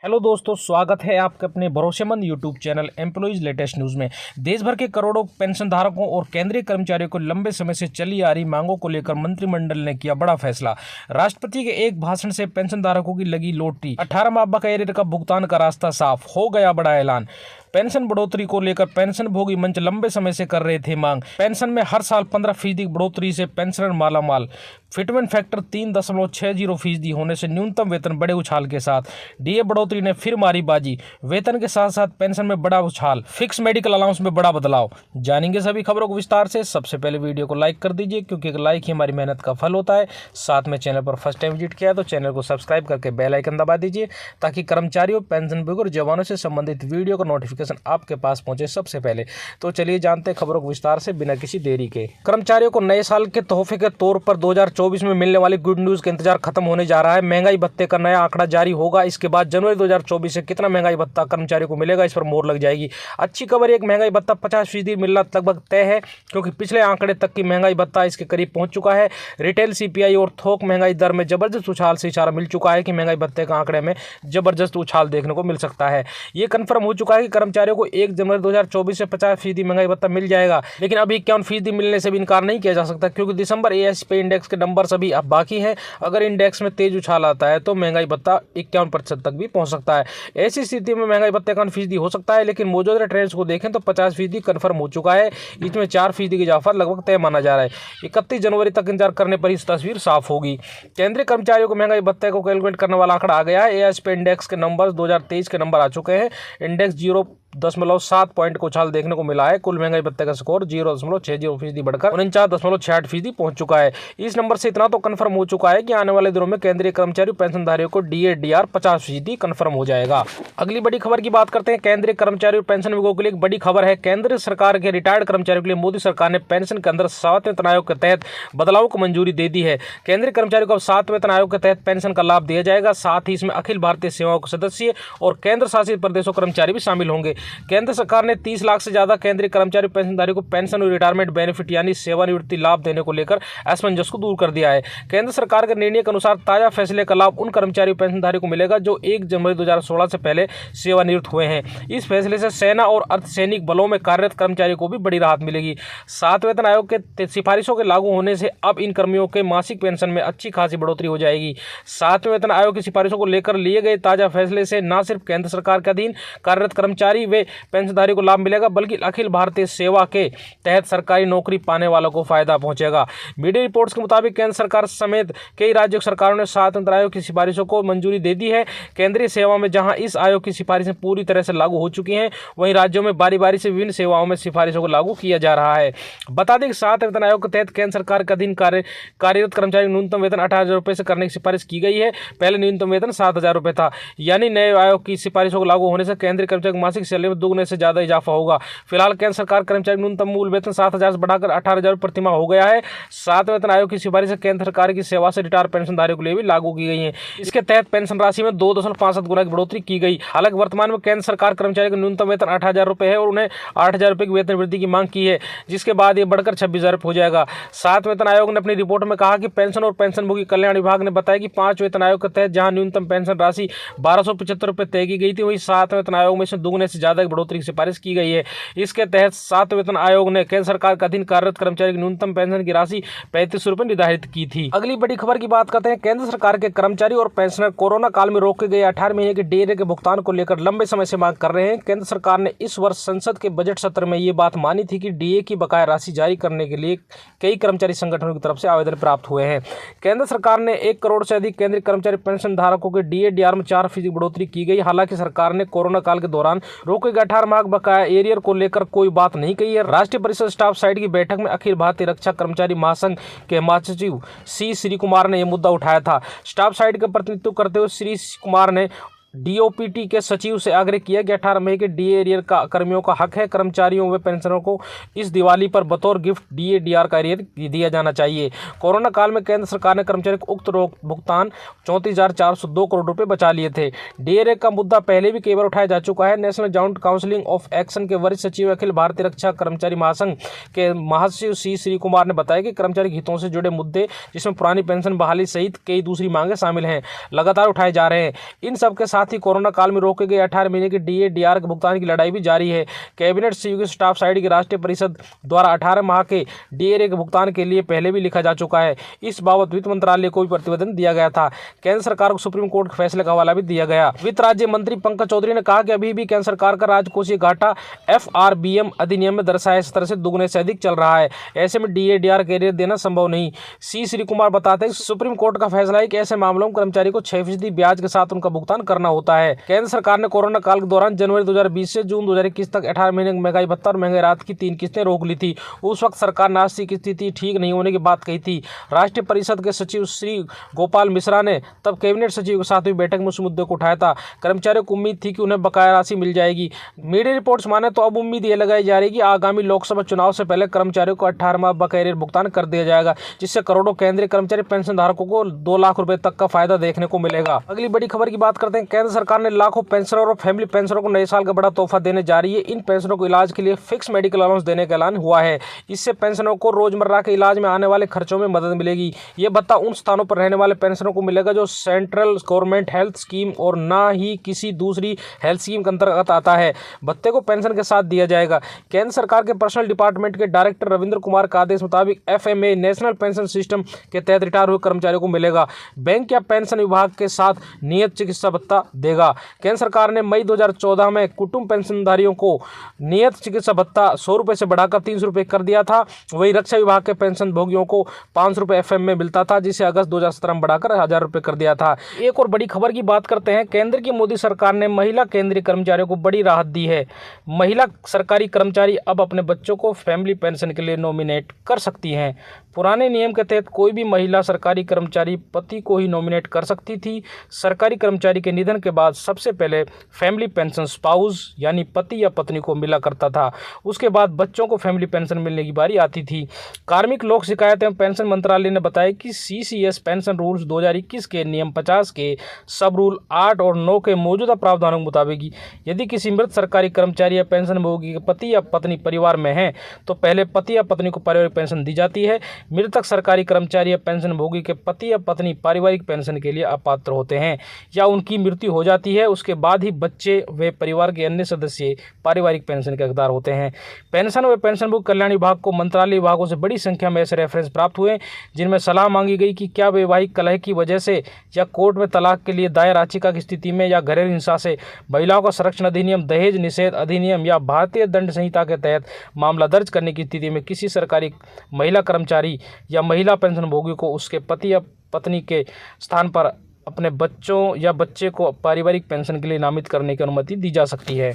Hello दोस्तों, स्वागत है आपके अपने भरोसेमंद YouTube channel employees latest news में। देश भर के करोड़ों पेंशन धारकों और केंद्रीय कर्मचारियों को लंबे समय से चली आ रही मांगों को लेकर मंत्रिमंडल ने किया बड़ा फैसला। राष्ट्रपति के एक भाषण से पेंशन धारकों की लगी लॉटरी, 18 माह बकाया एरियर का भुगतान का रास्ता साफ, हो गया बड़ा ऐलान। पेंशन बढ़ोतरी को लेकर पेंशन भोगी मंच लंबे समय से कर रहे थे मांग। पेंशन में हर साल 15% बढ़ोतरी से पेंशनर मालामाल। फिटमेंट फैक्टर 3.60% होने से न्यूनतम वेतन बड़े उछाल के साथ। डीए बढ़ोतरी ने फिर मारी बाजी, वेतन के साथ साथ पेंशन में बड़ा उछाल। फिक्स मेडिकल अलाउंस में बड़ा बदलाव। जानेंगे सभी खबरों को विस्तार से। सबसे पहले वीडियो को लाइक कर दीजिए, क्योंकि एक लाइक ही हमारी मेहनत का फल होता है। साथ में चैनल पर फर्स्ट टाइम विजिट किया है तो चैनल को सब्सक्राइब करके बेल आइकन दबा दीजिए, ताकि कर्मचारियों, पेंशन भोगी और जवानों से संबंधित वीडियो का नोटिफिकेशन आपके पास पहुंचे सबसे पहले। तो चलिए जानते हैं खबरों को विस्तार से बिना किसी देरी के। कर्मचारियों को नए साल के तोहफे के तौर पर 2024 में मिलने वाली गुड न्यूज का इंतजार खत्म होने जा रहा है। महंगाई भत्ते का नया आंकड़ा जारी होगा। इसके बाद जनवरी 2024 से कितना महंगाई भत्ता कर्मचारियों को मिलेगा, इस पर मोहर लग जाएगी। अच्छी खबर, एक महंगाई भत्ता 50% मिलना लगभग तय है, क्योंकि पिछले आंकड़े तक की महंगाई भत्ता इसके करीब पहुंच चुका है। रिटेल सीपीआई और थोक महंगाई दर में जबरदस्त उछाल से इशारा मिल चुका है कि महंगाई भत्ते का आंकड़े में जबरदस्त उछाल देखने को मिल सकता है। ये कन्फर्म हो चुका है कि कर्मचारियों को 1 जनवरी 2024 से 50% महंगाई भत्ता मिल जाएगा। लेकिन अभी 51% मिलने से भी इनकार नहीं किया जा सकता, क्योंकि दिसंबर एएसपी इंडेक्स के नंबर अभी अब बाकी है। अगर इंडेक्स में तेज उछाल आता है तो महंगाई भत्ता 51% तक भी पहुंच सकता है। ऐसी स्थिति में महंगाई भत्ते का 1% हो सकता है, लेकिन मौजूदा ट्रेंड्स को देखें तो 50% कन्फर्म हो चुका है। इसमें 4% की इजाफा लगभग तय माना जा रहा है। 31 जनवरी तक इंतजार करने पर इस तस्वीर साफ होगी। केंद्रीय कर्मचारियों को महंगाई भत्ते को कैलकुलेट करने वाला आंकड़ा आ गया है। एएसपी इंडेक्स के नंबर 2023 के नंबर आ चुके हैं। इंडेक्स 0.7 पॉइंट को उछाल देखने को मिला है। कुल महंगाई भत्ते का स्कोर 0.60% बढ़कर 49.66% पहुंच चुका है। इस नंबर से इतना तो कंफर्म हो चुका है कि आने वाले दिनों में केंद्रीय कर्मचारी पेंशनधारियों को डीए-डीआर 50% कंफर्म हो जाएगा। अगली बड़ी खबर की बात करते हैं। केंद्रीय कर्मचारी और पेंशन विभाग के लिए एक बड़ी खबर है। केंद्र सरकार के रिटायर्ड कर्मचारियों के लिए मोदी सरकार ने पेंशन के अंदर 7वें वेतन आयोग के तहत बदलाव को मंजूरी दे दी है। केंद्रीय कर्मचारियों को 7वें वेतन आयोग के तहत पेंशन का लाभ दिया जाएगा। साथ ही इसमें अखिल भारतीय सेवाओं के सदस्य और केंद्र शासित प्रदेशों कर्मचारी भी शामिल होंगे। केंद्र सरकार ने 30 लाख से ज्यादा केंद्रीय कर्मचारी पेंशनधारियों को पेंशन और रिटायरमेंट बेनिफिट यानी सेवानिवृत्ति लाभ देने को लेकर असमंजस को दूर कर दिया है। केंद्र सरकार के निर्णय के अनुसार ताजा फैसले का लाभ उन कर्मचारी पेंशनधारियों को मिलेगा जो 1 जनवरी 2016 से पहले सेवानिवृत्त हुए हैं। इस फैसले से सेना और अर्धसैनिक बलों में कार्यरत कर्मचारियों को भी बड़ी राहत मिलेगी। 7वें वेतन आयोग के सिफारिशों के लागू होने से अब इन कर्मियों के मासिक पेंशन में अच्छी खासी बढ़ोतरी हो जाएगी। 7वें वेतन आयोग की सिफारिशों को लेकर लिए गए ताजा फैसले से न सिर्फ केंद्र सरकार के अधीन कार्यरत कर्मचारी व पेंशनधारी को लाभ मिलेगा, बल्कि अखिल भारतीय सेवा के तहत सरकारी नौकरी पाने वालों को फायदा पहुंचेगा। मीडिया रिपोर्ट्स के मुताबिक केंद्र सरकार समेत कई राज्य सरकारों ने 7वें वेतन आयोग की सिफारिशों को मंजूरी दे दी है। केंद्रीय सेवा में जहां इस आयोग की सिफारिशें पूरी तरह से लागू हो चुकी हैं, वहीं राज्यों में बारी बारी से विभिन्न सेवाओं में सिफारिशों को लागू किया जा रहा है। बता दें कि 7वें वेतन आयोग के तहत केंद्र सरकार के अधीन कार्यरत कर्मचारी न्यूनतम वेतन 18,000 रुपये से करने की सिफारिश की गई है। पहले न्यूनतम वेतन 7,000 रुपये था। यानी नए आयोग की सिफारिशों को लागू होने से केंद्रीय कर्मचारी मासिक सैलरी में दुगने से ज्यादा इजाफा होगा। फिलहाल केंद्र सरकार कर्मचारी न्यूनतम मूल वेतन 7,000 से बढ़ाकर 18,000 प्रतिमाह हो गया है। 7वें वेतन आयोग की सिफारिश केंद्र सरकार की सेवा से रिटायर पेंशनधारियों के लिए भी लागू की गई है। इसके तहत पेंशन राशि में 2.65 गुना की बढ़ोतरी की गई। हालांकि वर्तमान में केंद्र सरकार कर्मचारी का न्यूनतम वेतन 8,000 रुपये है और उन्हें 8,000 रुपये की वेतन वृद्धि की मांग की है, जिसके बाद ये बढ़कर 26,000 हो जाएगा। 7वें वेतन आयोग ने अपनी रिपोर्ट में कहा कि पेंशन और पेंशनभोगी कल्याण विभाग ने बताया कि 5वें वेतन आयोग के तहत जहां न्यूनतम पेंशन राशि 1,275 रुपये तय की गई थी, वहीं 7वें वेतन आयोग में इसमें दुगने से ज्यादा की बढ़ोतरी की सिफारिश की गई है। इसके तहत 7वें वेतन आयोग ने केंद्र सरकार के अधीन कार्यरत कर्मचारी की न्यूनतम पेंशन की राशि 35 रुपये निर्धारित की थी। अगली बड़ी खबर की बात करते हैं। केंद्र सरकार के कर्मचारी और पेंशनर कोरोना काल में रोके गए 18 महीने के डीए के भुगतान को लेकर लंबे समय से मांग कर रहे हैं। केंद्र सरकार ने इस वर्ष संसद के बजट सत्र में ये बात मानी थी कि डीए की बकाया राशि जारी करने के लिए कई कर्मचारी संगठनों की तरफ से आवेदन प्राप्त हुए हैं। केंद्र सरकार ने 1 करोड़ से अधिक केंद्रीय कर्मचारी पेंशन धारकों के डीए-डीआर में 4% बढ़ोतरी की गई। हालांकि सरकार ने कोरोना काल के दौरान रोके गए 18 माह बकाया एरियर को लेकर कोई बात नहीं कही है। राष्ट्रीय परिषद स्टाफ साइड की बैठक में अखिल भारतीय रक्षा कर्मचारी महासंघ के महासचिव श्री कुमार ने यह मुद्दा उठाया था। स्टाफ साइड का प्रतिनिधित्व करते हुए श्री कुमार ने डीओपीटी के सचिव से आग्रह किया कि 18 मई के डीए एरियर का कर्मियों का हक है। कर्मचारियों व पेंशनरों को इस दिवाली पर बतौर गिफ्ट डीए-डीआर का एरियर दिया जाना चाहिए। कोरोना काल में केंद्र सरकार ने कर्मचारियों को उक्त भुगतान 34,402 करोड़ रुपए बचा लिए थे। डीए का मुद्दा पहले भी कई बार उठाया जा चुका है। National joint council of action के वरिष्ठ सचिव अखिल भारतीय रक्षा कर्मचारी महासंघ के महासचिव श्री कुमार ने बताया कि कर्मचारी हितों से जुड़े मुद्दे, जिसमें पुरानी पेंशन बहाली सहित कई दूसरी मांगे शामिल हैं, लगातार उठाए जा रहे हैं। इन सबके साथ साथ ही कोरोना काल में रोके गए 18 महीने के डीए डीआर के भुगतान की लड़ाई भी जारी है। कैबिनेट सहयोगी स्टाफ साइड की राष्ट्रीय परिषद द्वारा 18 माह के डीए के भुगतान के लिए पहले भी लिखा जा चुका है। इस बाबत वित्त मंत्रालय को भी प्रतिवेदन दिया गया था। केंद्र सरकार को सुप्रीम कोर्ट के फैसले का हवाला भी दिया गया। वित्त राज्य मंत्री पंकज चौधरी ने कहा कि अभी भी केंद्र सरकार का राजकोषीय घाटा FRBM अधिनियम में दर्शाए स्तर से दुगने से अधिक चल रहा है। ऐसे में डीए डीआर के एरियर देना संभव नहीं। श्री कुमार बताते हैं कि सुप्रीम कोर्ट का फैसला है कि ऐसे मामलों में कर्मचारी को 6% ब्याज के साथ उनका भुगतान करना होता है। केंद्र सरकार ने कोरोना काल के दौरान जनवरी 2020 से जून 2021 तक 18 महीने महंगाई भत्ता और महंगाई राहत की 3 किस्तें रोक ली थी। उस वक्त सरकार ने आर्थिक स्थिति ठीक नहीं होने की बात कही थी। राष्ट्रीय परिषद के सचिव श्री गोपाल मिश्रा ने तब कैबिनेट सचिव के साथ हुई बैठक में उस मुद्दे को उठाया था। कर्मचारियों को उम्मीद थी कि उन्हें बकाया राशि मिल जाएगी। मीडिया रिपोर्ट्स माने तो अब उम्मीद ये लगाई जा रही है कि आगामी लोकसभा चुनाव से पहले कर्मचारियों को 18 माह बकाया भुगतान कर दिया जाएगा, जिससे करोड़ों केंद्रीय कर्मचारी पेंशन धारकों को 2 लाख रुपए तक का फायदा देखने को मिलेगा। अगली बड़ी खबर की बात करते हैं। केंद्र सरकार ने लाखों पेंशनरों और फैमिली पेंशनरों को नए साल का बड़ा तोहफा देने जा रही है। इन पेंशनरों को इलाज के लिए फिक्स मेडिकल अलाउंस देने का ऐलान हुआ है। इससे पेंशनरों को रोजमर्रा के इलाज में आने वाले खर्चों में मदद मिलेगी। ये भत्ता उन स्थानों पर रहने वाले पेंशनरों को मिलेगा जो सेंट्रल गवर्नमेंट हेल्थ स्कीम और ना ही किसी दूसरी हेल्थ स्कीम के अंतर्गत आता है। भत्ते को पेंशन के साथ दिया जाएगा। केंद्र सरकार के पर्सनल डिपार्टमेंट के डायरेक्टर रविंद्र कुमार का आदेश मुताबिक FMA नेशनल पेंशन सिस्टम के तहत रिटायर हुए कर्मचारियों को मिलेगा। बैंक या पेंशन विभाग के साथ नियत चिकित्सा भत्ता देगा। केंद्र सरकार ने मई 2014 में कुटुंब पेंशनधारियों को नियत चिकित्सा भत्ता 100 रुपये से बढ़ाकर 300 रुपये कर दिया था। वही रक्षा विभाग के पेंशन भोगियों को 500 रुपये FM में मिलता था, जिसे अगस्त 2017 में बढ़ाकर 1000 रुपये कर दिया था। एक और बड़ी खबर की बात करते हैं। केंद्र की मोदी सरकार ने महिला केंद्रीय कर्मचारियों को बड़ी राहत दी है। महिला सरकारी कर्मचारी अब अपने बच्चों को फैमिली पेंशन के लिए नॉमिनेट कर सकती हैं। पुराने नियम के तहत कोई भी महिला सरकारी कर्मचारी पति को ही नॉमिनेट कर सकती थी। सरकारी कर्मचारी के निधन के बाद सबसे पहले फैमिली पेंशन स्पाउस यानी पति या पत्नी को मिला करता था। उसके बाद बच्चों को फैमिली पेंशन मिलने की बारी आती थी। कार्मिक लोक शिकायत एवं पेंशन मंत्रालय ने बताया कि CCS पेंशन रूल्स 2021 के नियम 50 के सब रूल 8 और 9 के मौजूदा प्रावधानों के मुताबिक यदि किसी मृत सरकारी कर्मचारी या पेंशन भोगी के पति या पत्नी परिवार में है तो पहले पति या पत्नी को पारिवारिक पेंशन दी जाती है। मृतक सरकारी कर्मचारी या पेंशन भोगी के पति या पत्नी पारिवारिक पेंशन के लिए अपात्र होते हैं या उनकी मृत्यु हो जाती है, उसके बाद ही बच्चे व परिवार के अन्य सदस्य पारिवारिक पेंशन के हकदार होते हैं। पेंशन व पेंशनभोगी कल्याण विभाग को मंत्रालय विभागों से बड़ी संख्या में ऐसे रेफरेंस प्राप्त हुए जिनमें सलाह मांगी गई कि क्या वैवाहिक कलह की वजह से या कोर्ट में तलाक के लिए दायर याचिका की स्थिति में या घरेलू हिंसा से महिलाओं का संरक्षण अधिनियम, दहेज निषेध अधिनियम या भारतीय दंड संहिता के तहत मामला दर्ज करने की स्थिति में किसी सरकारी महिला कर्मचारी या महिला पेंशन भोगी को उसके पति या पत्नी के स्थान पर अपने बच्चों या बच्चे को पारिवारिक पेंशन के लिए नामित करने की अनुमति दी जा सकती है।